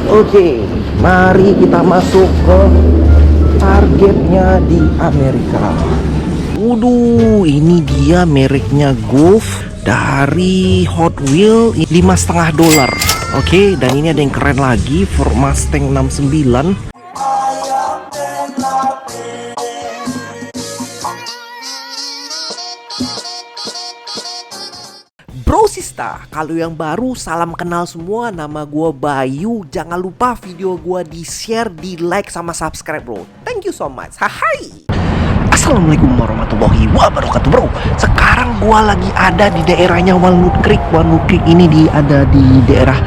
Oke, mari kita masuk ke targetnya di Amerika. Waduh, ini dia mereknya Golf dari Hot Wheels, $5,5. Oke, dan ini ada yang keren lagi, Ford Mustang 69. Bro Sista, kalau yang baru salam kenal semua, nama gua Bayu. Jangan lupa video gua di share, di like sama subscribe bro. Thank you so much. Hai. Assalamualaikum warahmatullahi wabarakatuh bro. Sekarang gua lagi ada di daerahnya Walnut Creek. Walnut Creek ini ada di daerah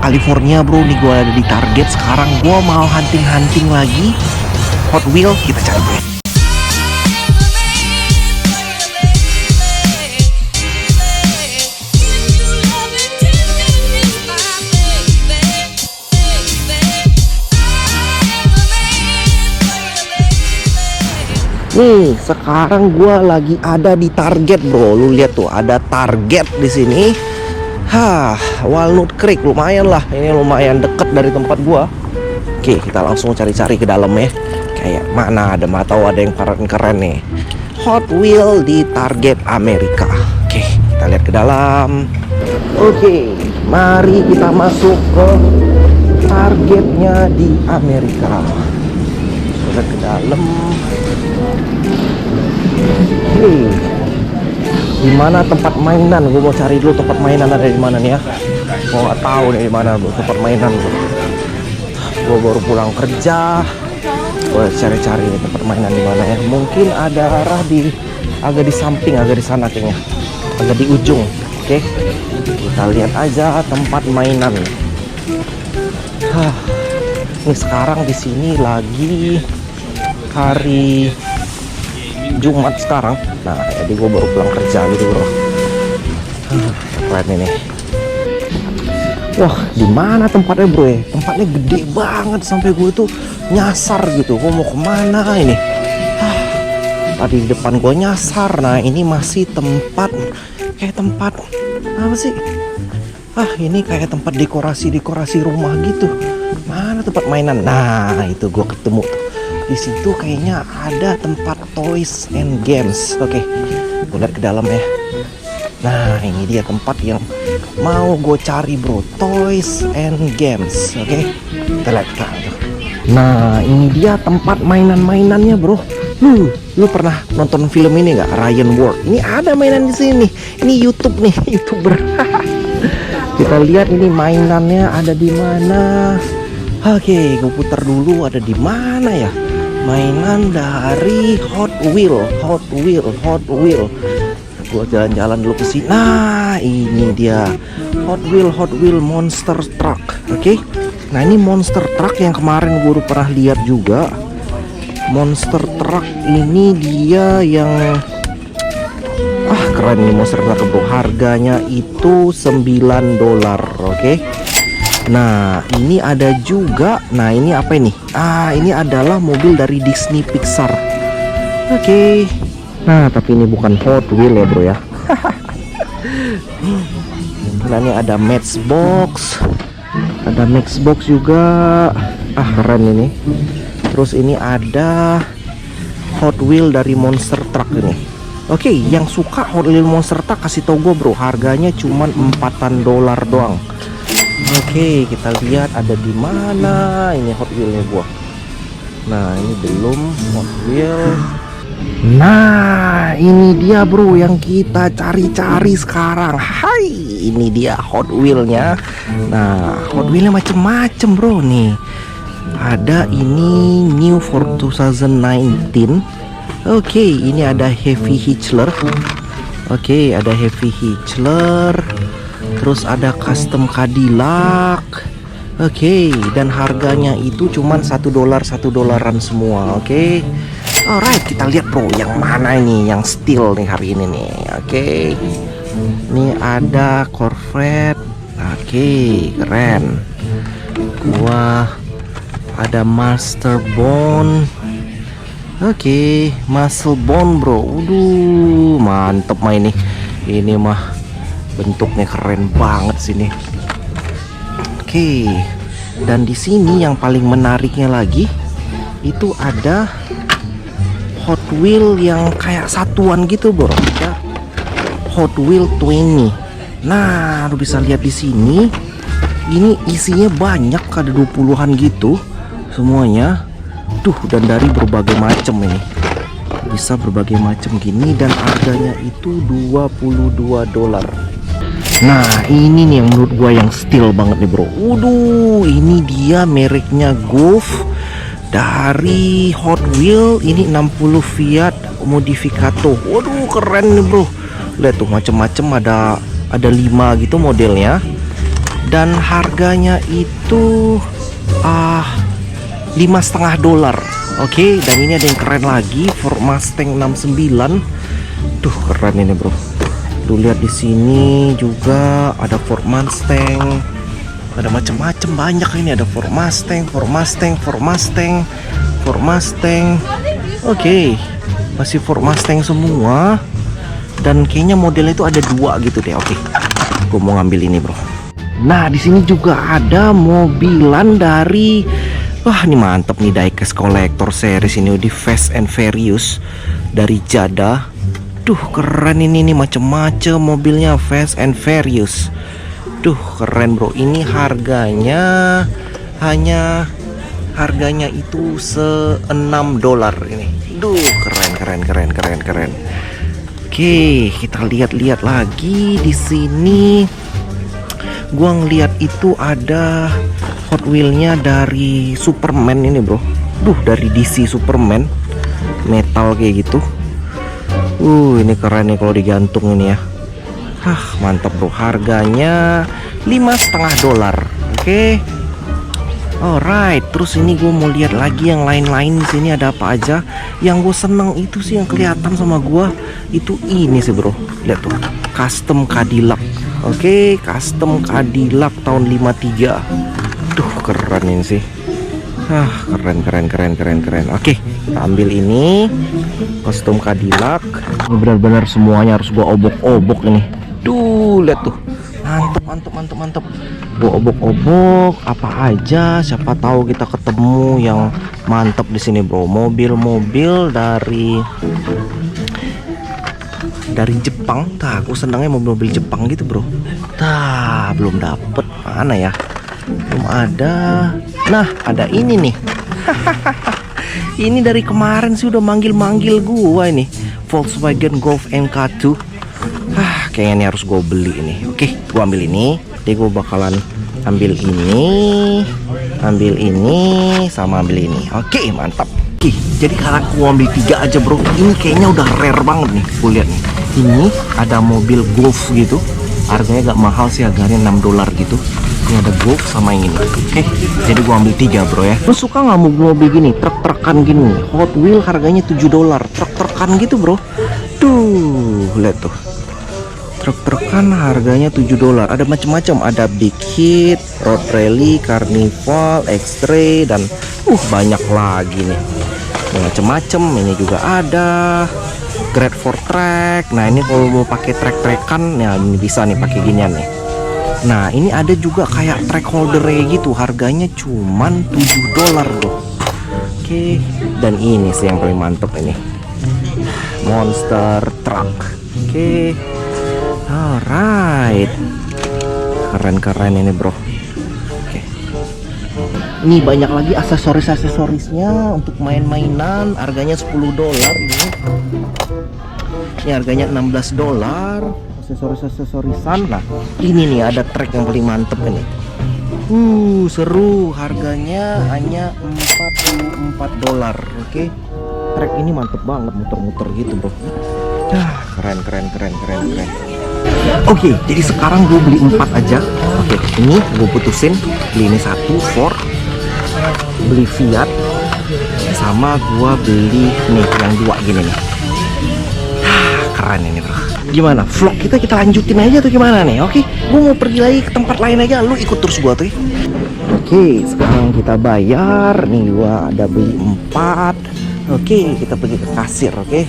California bro. Nih gua ada di Target. Sekarang gua mau hunting lagi Hot Wheels. Kita cari bro. Nih, sekarang gua lagi ada di Target, bro. Lu lihat tuh, ada Target di sini. Walnut Creek lumayan lah. Ini lumayan deket dari tempat gua. Oke, kita langsung cari-cari ke dalam ya. Kayak mana ada, mau tahu ada yang keren-keren nih. Hot Wheels di Target Amerika. Oke, kita lihat ke dalam. Oke, mari kita masuk ke Targetnya di Amerika. Kita ke dalam. Di mana tempat mainan? Gue mau cari dulu tempat mainan ada di mana nih ya. Gue nggak tahu nih di mana bro tempat mainan bro. Gue baru pulang kerja. Gue cari-cari tempat mainan di mana ya. Mungkin ada arah di agak di samping, agak di sana kayaknya. Agak di ujung. Oke. Kita lihat aja tempat mainan. Ini sekarang di sini lagi hari Jumat sekarang. Nah, jadi gue baru pulang kerja gitu bro. Keren ini. Wah, di mana tempatnya bro ya? Tempatnya gede banget sampai gue tuh nyasar gitu. Gue mau kemana ini? Tadi di depan gue nyasar. Nah, ini masih tempat kayak tempat apa sih? Ini kayak tempat dekorasi rumah gitu. Mana tempat mainan? Nah, itu gue ketemu tuh. Di situ kayaknya ada tempat toys and games. Oke, gue lihat ke dalam ya. Nah, ini dia tempat yang mau gue cari bro, toys and games. Oke, kita lihat tuh. Nah, ini dia tempat mainan-mainannya bro. Lu pernah nonton film ini nggak, Ryan World? Ini ada mainan di sini. Ini YouTube nih, YouTuber. Kita lihat ini mainannya ada di mana. Oke, gue putar dulu ada di mana ya? Mainan dari Hot Wheels. Gua jalan-jalan dulu ke sini. Nah, ini dia Hot Wheels Monster Truck. Oke. Nah, ini Monster Truck yang kemarin gua udah pernah lihat juga. Monster Truck ini dia yang keren nih Monster Truck bro. Harganya itu $9. Oke. Nah, ini ada juga. Nah, ini apa ini? Ini adalah mobil dari Disney Pixar. Oke. Nah, tapi ini bukan Hot Wheels ya bro ya. Nah, ini ada Matchbox. Ada Matchbox juga. Keren ini. Terus ini ada Hot Wheels dari Monster Truck ini. Oke, yang suka Hot Wheels Monster Truck kasih tau gue bro. Harganya cuman $4 doang. Oke, kita lihat ada di mana ini Hot Wheels-nya gua. Nah, ini belum Hot Wheels. Nah, ini dia bro yang kita cari-cari sekarang. Hai, ini dia Hot Wheels-nya. Nah, Hot Wheels-nya macem-macem bro nih. Ada ini new for 2019. Oke, ini ada Heavy Hitchler. Oke, ada Heavy Hitchler. Terus ada custom Cadillac. Oke, dan harganya itu cuman $1 semua. Oke. Alright, kita lihat bro yang mana ini yang steel nih hari ini nih. Oke. Ini ada Corvette. Oke, keren. Gua ada Master Bone. Oke, Muscle Bone bro. Waduh, mantep mah ini. Ini mah bentuknya keren banget sini. Oke. Dan di sini yang paling menariknya lagi itu ada Hot Wheel yang kayak satuan gitu bro ya. Hot Wheel 20. Nah, lu bisa lihat di sini. Ini isinya banyak, ada 20-an gitu semuanya. Tuh, dan dari berbagai macam ini. Bisa berbagai macam gini dan harganya itu $22. Nah, ini nih yang menurut gua yang steal banget nih, bro. Waduh, ini dia mereknya Golf dari Hot Wheel. Ini 60 Fiat Modificato. Waduh, keren nih, bro. Lihat tuh macem-macem, ada 5 gitu modelnya. Dan harganya itu $5,5. Oke, dan ini ada yang keren lagi, Ford Mustang 69. Tuh, keren ini, bro. Lu lihat di sini juga ada Ford Mustang. Ada macam-macam, banyak ini, ada Ford Mustang. Oke, masih Ford Mustang semua. Dan kayaknya modelnya itu ada 2 gitu deh. Oke, gue mau ngambil ini, bro. Nah, di sini juga ada mobilan dari, wah ini mantep nih, diecast collector series ini di Fast and Furious dari Jada. Duh, keren ini nih, macem-macem mobilnya Fast and Furious. Duh, keren bro. Ini harganya itu $6 ini. Duh, keren. Oke, kita lihat-lihat lagi di sini. Gua ngeliat itu ada Hot Wheel-nya dari Superman ini, bro. Duh, dari DC Superman, metal kayak gitu. Ini keren nih kalau digantung ini ya. Mantap bro. Harganya $5,5. Oke. Alright, terus ini gue mau lihat lagi yang lain-lain. Di sini ada apa aja. Yang gue seneng itu sih, yang kelihatan sama gue itu ini sih bro. Lihat tuh, custom Cadillac. Oke, custom Cadillac tahun 53. Duh, keren ini sih. Keren. Oke, kita ambil ini custom Cadillac. Ini benar-benar semuanya harus gua obok-obok ini. Duh, lihat tuh. Mantap. Gua obok-obok apa aja, siapa tahu kita ketemu yang mantap di sini, bro. Mobil-mobil dari Jepang. Aku senangnya mobil-mobil Jepang gitu, bro. Belum dapet. Mana ya? Belum ada. Nah, ada ini nih. Ini dari kemarin sih udah manggil gua ini. Volkswagen Golf MK2. Kayaknya ini harus gua beli ini. Oke, gua ambil ini. Jadi gua bakalan ambil ini, sama ambil ini. Oke, mantap. Oke, jadi karena gua ambil 3 aja, bro. Ini kayaknya udah rare banget nih. Gua lihat nih. Ini ada mobil Golf gitu. Harganya gak mahal sih, harganya $6 gitu. Ini ada Golf sama yang ini. Oke, jadi gua ambil 3 bro ya. Lu suka nggak mobil gini, truk-trukan gini? Hot Wheel harganya $7. Truk-trukan gitu bro. Tuh, lihat tuh. Truk-trukan harganya $7. Ada macam-macam, ada Big Hit, Road Rally, Carnival, X-Ray, dan banyak lagi nih. Macam-macam. Ini juga ada Great for Track. Nah, ini kalau mau pakai track-trackan, ya ini bisa nih pakai ginian nih. Nah, ini ada juga kayak track holder gitu, harganya cuman $7 bro. Oke, dan ini sih yang paling mantep ini, Monster Truck. Oke, alright, keren ini bro. Oke, ini banyak lagi aksesorisnya untuk main-mainan, harganya $10 ini. Ini harganya $16. Aksesoris-aksesorisan. Nah, ini nih ada track yang paling mantep ini. Seru. Harganya hanya $44. Oke. Track ini mantep banget, muter-muter gitu, bro. Keren. Oke, jadi sekarang gue beli 4 aja. Oke, ini gue putusin. Beli ini 1 Ford, beli Fiat, sama gue beli nih yang 2 gini nih. Keren ini bro. Gimana vlog kita lanjutin aja tuh gimana nih? Oke, gue mau pergi lagi ke tempat lain aja, lu ikut terus gua tuh. Oke, sekarang kita bayar nih. Gua ada beli 4. Oke, kita pergi ke kasir. Oke,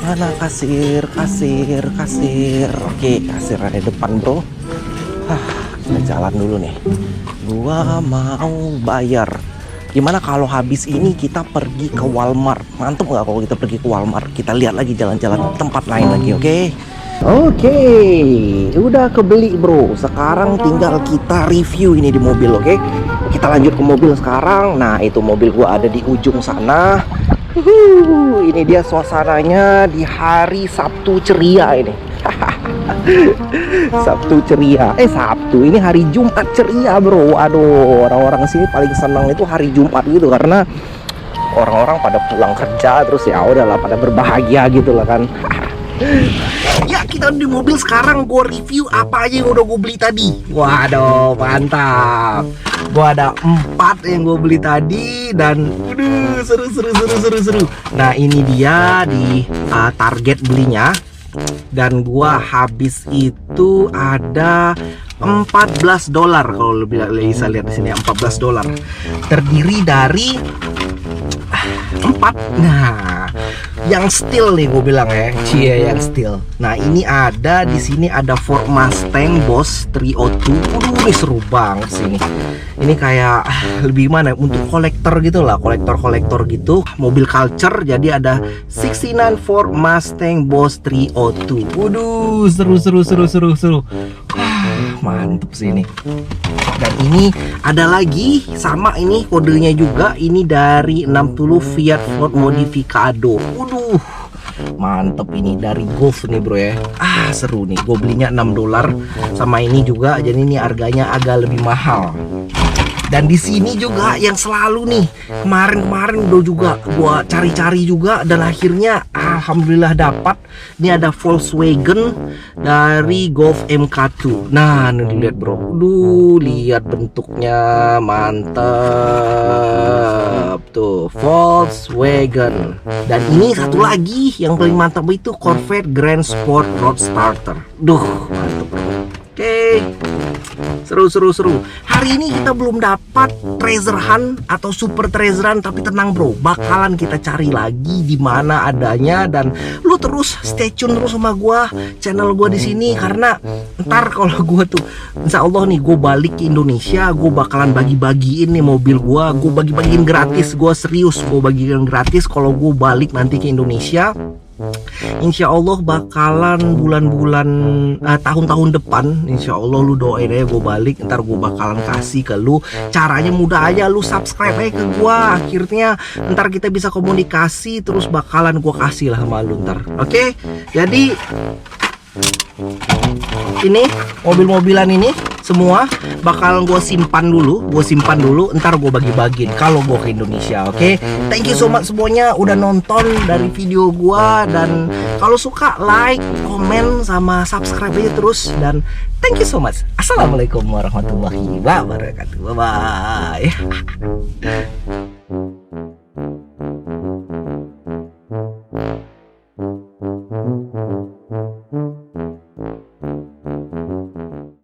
mana kasir? Oke, kasir ada depan bro. Kita jalan dulu nih. Gua mau bayar. Gimana kalau habis ini kita pergi ke Walmart? Mantep nggak kalau kita pergi ke Walmart? Kita lihat lagi jalan-jalan tempat lain lagi, oke? Oke, udah kebeli bro. Sekarang tinggal kita review ini di mobil, oke? Kita lanjut ke mobil sekarang. Nah, itu mobil gua ada di ujung sana. Ini dia suasananya di hari Sabtu ceria ini. Sabtu ceria. Sabtu ini hari Jumat ceria bro. Aduh, orang-orang sini paling senang itu hari Jumat gitu, karena orang-orang pada pulang kerja, terus ya udahlah pada berbahagia gitu lah kan. Ya, kita di mobil sekarang. Gue review apa aja yang udah gue beli tadi. Waduh, mantap. Gue ada 4 yang gue beli tadi. Dan seru. Nah, ini dia di Target belinya. Dan gua habis itu ada $14 kalau lebih bisa lihat di sini, $14. Terdiri dari 4. Nah, yang steel nih gue bilang ya, yang steel. Nah, ini ada di sini ada Ford Mustang Boss 302. Ini seru banget sih ini. Ini kayak lebih mana untuk kolektor gitu lah, kolektor gitu, mobil culture. Jadi ada 69 Ford Mustang Boss 302. Waduh, seru. Mantep sih ini. Dan ini ada lagi sama ini kodenya juga, ini dari 60 Fiat Ford Modificado. Waduh, mantep ini dari Golf nih bro ya. Seru nih, gue belinya $6 sama ini juga, jadi ini harganya agak lebih mahal. Dan di sini juga yang selalu nih, kemarin udah juga gua cari-cari juga, dan akhirnya alhamdulillah dapat. Ini ada Volkswagen dari Golf MK2. Nah, ini dilihat bro. Lihat bentuknya mantap tuh, Volkswagen. Dan ini satu lagi yang paling mantap itu Corvette Grand Sport Road Starter. Mantap bro. Oke. Seru. Hari ini kita belum dapat treasure hunt atau super treasure hunt, tapi tenang bro, bakalan kita cari lagi di mana adanya. Dan lu terus stay tune terus sama gua, channel gua di sini, karena ntar kalau gua tuh insya Allah nih gua balik ke Indonesia, gua bakalan bagi-bagiin nih mobil gua bagi-bagiin gratis. Gua serius, gua bagiin gratis kalau gua balik nanti ke Indonesia. Insya Allah bakalan bulan-bulan tahun-tahun depan, insya Allah lu doain aja gue balik, ntar gue bakalan kasih ke lu. Caranya mudah aja, lu subscribe aja ke gue, akhirnya ntar kita bisa komunikasi, terus bakalan gue kasih lah sama lu ntar. Oke? Jadi ini mobil-mobilan ini semua bakalan gue simpan dulu, ntar gue bagi-bagiin kalau gue ke Indonesia. Oke? Thank you so much semuanya udah nonton dari video gue, dan kalau suka like, komen, sama subscribe aja terus. Dan thank you so much. Assalamualaikum warahmatullahi wabarakatuh. Bye bye.